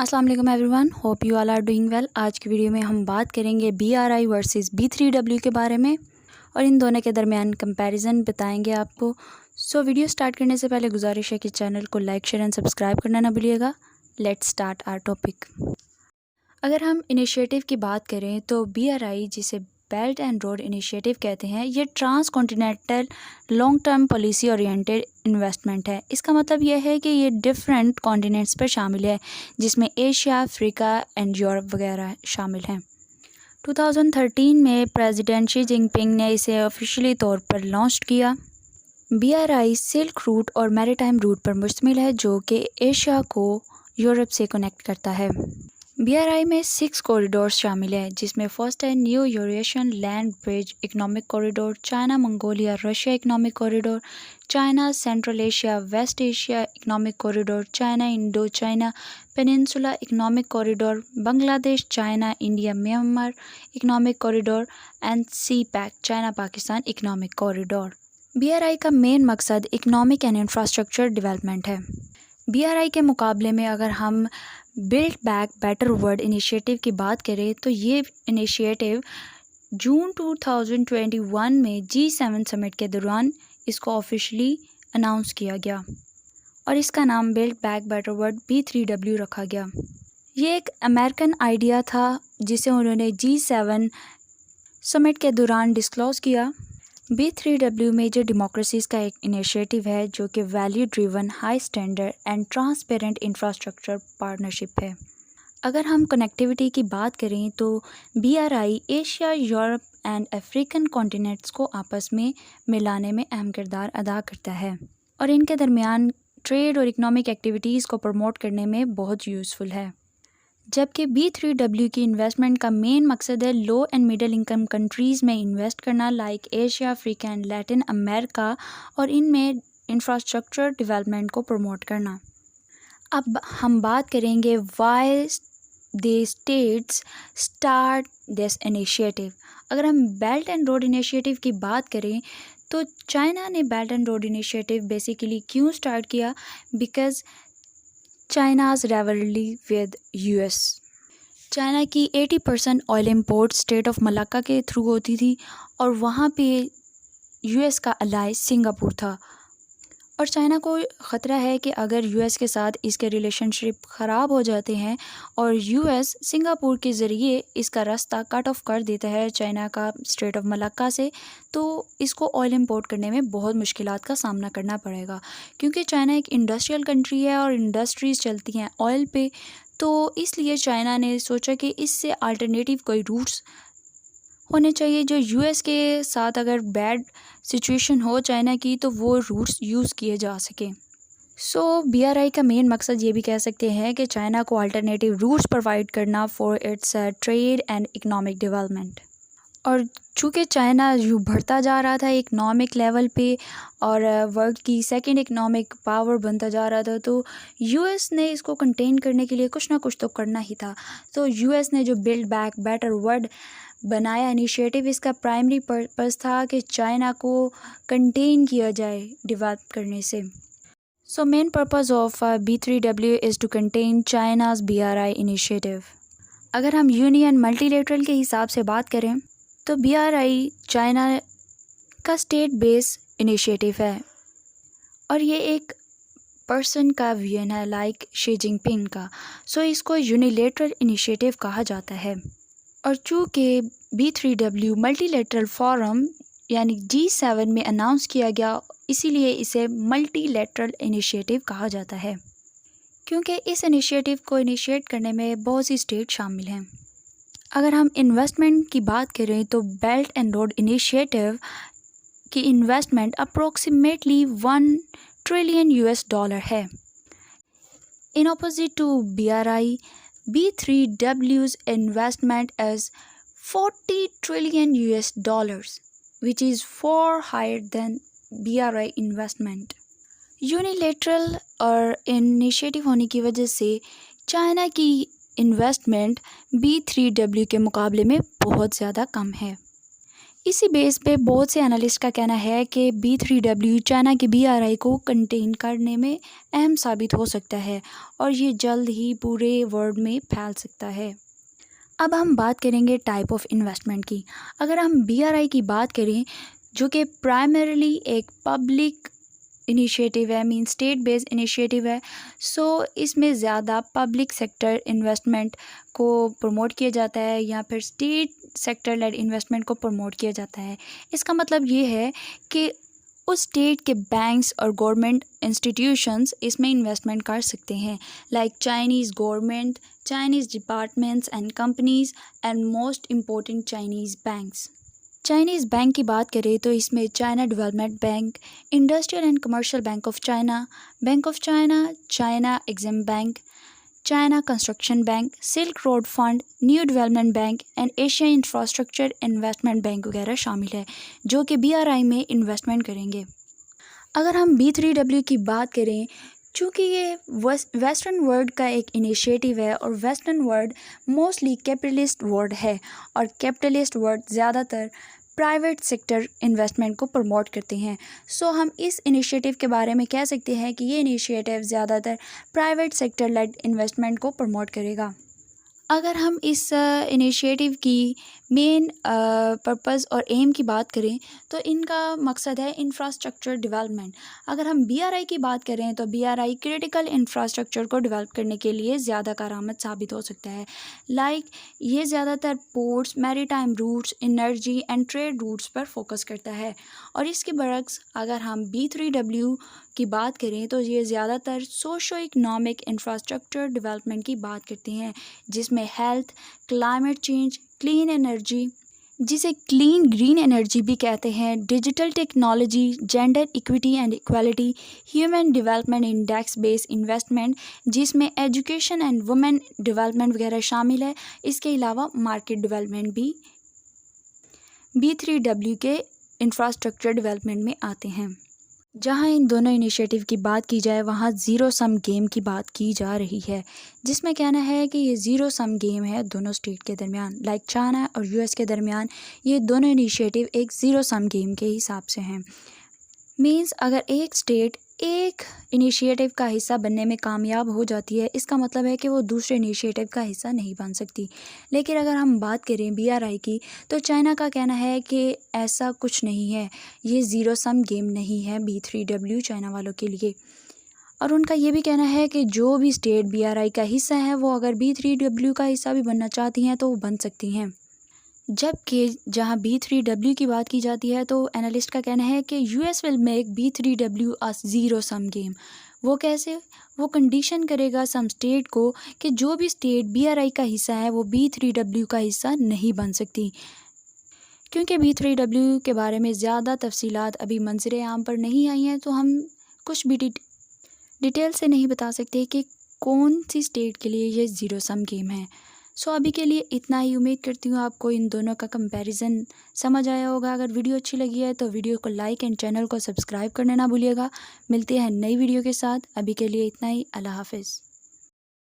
अस्सलाम वालेकुम everyone, hope you all are doing well. आज की वीडियो में हम बात करेंगे BRI वर्सेस B3W के बारे में और इन दोनों के दरमियान कंपैरिजन बताएंगे आपको। वीडियो स्टार्ट करने से पहले गुजारिश है कि चैनल को लाइक शेयर एंड सब्सक्राइब करना ना भूलिएगा। Let's start our topic. अगर हम इनिशिएटिव की बात करें तो BRI, जिसे बेल्ट एंड रोड इनिशिएटिव कहते हैं, ये transcontinental long term policy oriented investment है। इसका मतलब यह है कि ये डिफरेंट कॉन्टिनेंट्स पर शामिल है, जिसमें एशिया, अफ्रीका एंड यूरोप वगैरह शामिल हैं। 2013 में प्रेसिडेंट शी जिनपिंग ने इसे ऑफिशियली तौर पर लॉन्च किया। BRI सिल्क रूट और मैरीटाइम रूट पर मुश्तमिल है, जो कि एशिया को यूरोप से कनेक्ट करता है। BRI में 6 कॉरिडोर्स शामिल है, जिसमें फर्स्ट है new Eurasian land bridge economic corridor, China Mongolia Russia economic corridor, China Central Asia West Asia economic corridor, China Indo China peninsula economic corridor, Bangladesh China India Myanmar economic corridor and CPEC China Pakistan economic corridor. BRI का main मकसद economic and infrastructure development है। BRI के मुकाबले में अगर हम build back better world initiative की बात करें तो ये इनिशिएटिव जून 2021 में G7 समिट के दौरान इसको ऑफिशियली अनाउंस किया गया और इसका नाम build back better world B3W रखा गया। ये एक अमेरिकन आइडिया था जिसे उन्होंने G7 समिट के दौरान डिस्क्लोज किया। B3W मेजर डेमोक्रेसीज़ का एक इनिशिएटिव है जो कि value driven high standard and transparent infrastructure partnership है। अगर हम कनेक्टिविटी की बात करें तो BRI Asia, Europe and African continents को आपस में मिलाने में अहम किरदार अदा करता है और इनके दरमियान ट्रेड और इकोनॉमिक एक्टिविटीज़ को प्रमोट करने में बहुत यूज़फुल है। जबकि B3W की इन्वेस्टमेंट का मेन मकसद है लो एंड मिडिल इनकम कंट्रीज़ में इन्वेस्ट करना, like Asia, Africa and Latin America, और इनमें इंफ्रास्ट्रक्चर डेवलपमेंट को प्रमोट करना। अब हम बात करेंगे why they states start this initiative. अगर हम बेल्ट एंड रोड इनिशिएटिव की बात करें तो चाइना ने belt and road initiative basically क्यों स्टार्ट किया? Because China's rivalry with US। China की 80% oil import state of Malacca के थ्रू होती थी और वहाँ पे US का अलाय सिंगापुर था और चाइना को ख़तरा है कि अगर US के साथ इसके रिलेशनशिप ख़राब हो जाते हैं और US सिंगापुर के ज़रिए इसका रास्ता कट ऑफ कर देता है चाइना का स्ट्रेट ऑफ मलाक्का से, तो इसको ऑयल इंपोर्ट करने में बहुत मुश्किलात का सामना करना पड़ेगा, क्योंकि चाइना एक इंडस्ट्रियल कंट्री है और इंडस्ट्रीज़ चलती हैं ऑयल पे। तो इसलिए चाइना ने सोचा कि इससे अल्टरनेटिव कोई रूट्स होने चाहिए जो US के साथ अगर बैड सिचुएशन हो चाइना की तो वो रूट्स यूज़ किए जा सकें। BRI का मेन मकसद ये भी कह सकते हैं कि चाइना को अल्टरनेटिव रूट्स प्रोवाइड करना for its trade and economic development. और चूँकि चाइना यूँ बढ़ता जा रहा था इकोनॉमिक लेवल पे और वर्ल्ड की सेकंड इकोनॉमिक पावर बनता जा रहा था, तो US ने इसको कंटेन करने के लिए कुछ ना कुछ तो करना ही था। तो US ने जो बिल्ड बैक बेटर वर्ल्ड बनाया इनिशिएटिव, इसका प्राइमरी पर्पस था कि चाइना को कंटेन किया जाए डेवलप करने से। Main purpose of B3W is to contain China's BRI initiative. अगर हम यूनियन मल्टीलेटरल के हिसाब से बात करें तो BRI चाइना का स्टेट बेस इनिशिएटिव है और ये एक पर्सन का विजन है, लाइक शी जिनपिंग का। इसको यूनिलेटरल इनिशिएटिव कहा जाता है और चूँकि B3W मल्टीलेटरल फोरम यानी G7 में अनाउंस किया गया, इसीलिए इसे मल्टीलेटरल इनिशिएटिव कहा जाता है, क्योंकि इस इनिशिएटिव को इनिशिएट करने में बहुत सी स्टेट शामिल हैं। अगर हम इन्वेस्टमेंट की बात करें तो बेल्ट एंड रोड इनिशिएटिव की इन्वेस्टमेंट अप्रोक्सीमेटली $1 ट्रिलियन है। In opposite to BRI, B3W's investment is $40 trillion, which is far higher than BRI investment. Unilateral और इनिशिएटिव होने की वजह से चाइना की इन्वेस्टमेंट B3W के मुकाबले में बहुत ज़्यादा कम है। इसी बेस पे बहुत से एनालिस्ट का कहना है कि B3W चाइना की BRI को कंटेन करने में अहम साबित हो सकता है और ये जल्द ही पूरे वर्ल्ड में फैल सकता है। अब हम बात करेंगे टाइप ऑफ इन्वेस्टमेंट की। अगर हम BRI की बात करें जो कि प्राइमरीली एक पब्लिक इनिशिएटिव है, मीन स्टेट बेस्ड इनिशिएटिव है, सो इसमें ज़्यादा पब्लिक सेक्टर इन्वेस्टमेंट को प्रमोट किया जाता है या फिर स्टेट सेक्टर लेड इन्वेस्टमेंट को प्रमोट किया जाता है। इसका मतलब ये है कि उस स्टेट के बैंक्स और गवर्नमेंट इंस्टीट्यूशंस इसमें इन्वेस्टमेंट कर सकते हैं, like Chinese government, Chinese departments and companies and most important Chinese banks. Chinese bank की बात करें तो इसमें China development bank, industrial and commercial bank of China, bank of China, China EXIM bank, China construction bank, silk road fund, new development bank and Asia infrastructure investment bank वगैरह शामिल है जो कि BRI में इन्वेस्टमेंट करेंगे। अगर हम B3W की बात करें, चूँकि ये वेस्टर्न वर्ल्ड का एक इनिशिएटिव है और western world mostly capitalist world है और कैपिटलिस्ट वर्ल्ड ज़्यादातर प्राइवेट सेक्टर इन्वेस्टमेंट को प्रमोट करते हैं, सो हम इस इनिशिएटिव के बारे में कह सकते हैं कि ये इनिशिएटिव ज़्यादातर प्राइवेट सेक्टर लेड इन्वेस्टमेंट को प्रमोट करेगा। अगर हम इस इनिशिएटिव की मेन पर्पस और एम की बात करें तो इनका मकसद है इंफ्रास्ट्रक्चर डेवलपमेंट। अगर हम BRI की बात करें तो BRI क्रिटिकल इंफ्रास्ट्रक्चर को डेवलप करने के लिए ज़्यादा कारआमद साबित हो सकता है, लाइक ये ज़्यादातर ports, maritime routes, energy and trade routes पर फोकस करता है। और इसके बरक्स अगर हम B3W की बात करें तो ये ज़्यादातर सोशो इकनॉमिक इंफ्रास्ट्रक्चर डेवलपमेंट की बात करते हैं, जिसमें health, climate change, clean energy, जिसे क्लीन ग्रीन एनर्जी भी कहते हैं, digital technology, gender equity and equality, human development index based investment, जिसमें एजुकेशन एंड वुमेन डेवलपमेंट वगैरह शामिल है। इसके अलावा मार्केट डेवलपमेंट भी B3W के इंफ्रास्ट्रक्चर डेवलपमेंट में आते हैं। जहां इन दोनों इनिशिएटिव की बात की जाए वहां ज़ीरो सम गेम की बात की जा रही है, जिसमें कहना है कि ये ज़ीरो सम गेम है दोनों स्टेट के दरमियान, लाइक चाइना और US के दरमियान ये दोनों इनिशिएटिव एक ज़ीरो सम गेम के हिसाब से हैं। मीन्स अगर एक स्टेट एक इनिशिएटिव का हिस्सा बनने में कामयाब हो जाती है, इसका मतलब है कि वो दूसरे इनिशिएटिव का हिस्सा नहीं बन सकती। लेकिन अगर हम बात करें BRI की तो चाइना का कहना है कि ऐसा कुछ नहीं है, ये ज़ीरो सम गेम नहीं है B3W चाइना वालों के लिए। और उनका ये भी कहना है कि जो भी स्टेट BRI का हिस्सा है वो अगर B3W का हिस्सा भी बनना चाहती हैं तो वो बन सकती हैं। जबकि जहां B3W की बात की जाती है तो एनालिस्ट का कहना है कि US will make B3W a zero sum game. वो कैसे? वो कंडीशन करेगा सम स्टेट को कि जो भी स्टेट BRI का हिस्सा है वो B3W का हिस्सा नहीं बन सकती। क्योंकि B3W के बारे में ज़्यादा तफसीलात अभी मंज़िर आम पर नहीं आई हैं, तो हम कुछ भी डिटेल से नहीं बता सकते कि कौन सी स्टेट के लिए ये ज़ीरो सम गेम है। सो अभी के लिए इतना ही। उम्मीद करती हूँ आपको इन दोनों का कंपैरिजन समझ आया होगा। अगर वीडियो अच्छी लगी है तो वीडियो को लाइक एंड चैनल को सब्सक्राइब करना ना भूलिएगा। मिलते हैं नई वीडियो के साथ। अभी के लिए इतना ही। अल्लाह हाफिज़।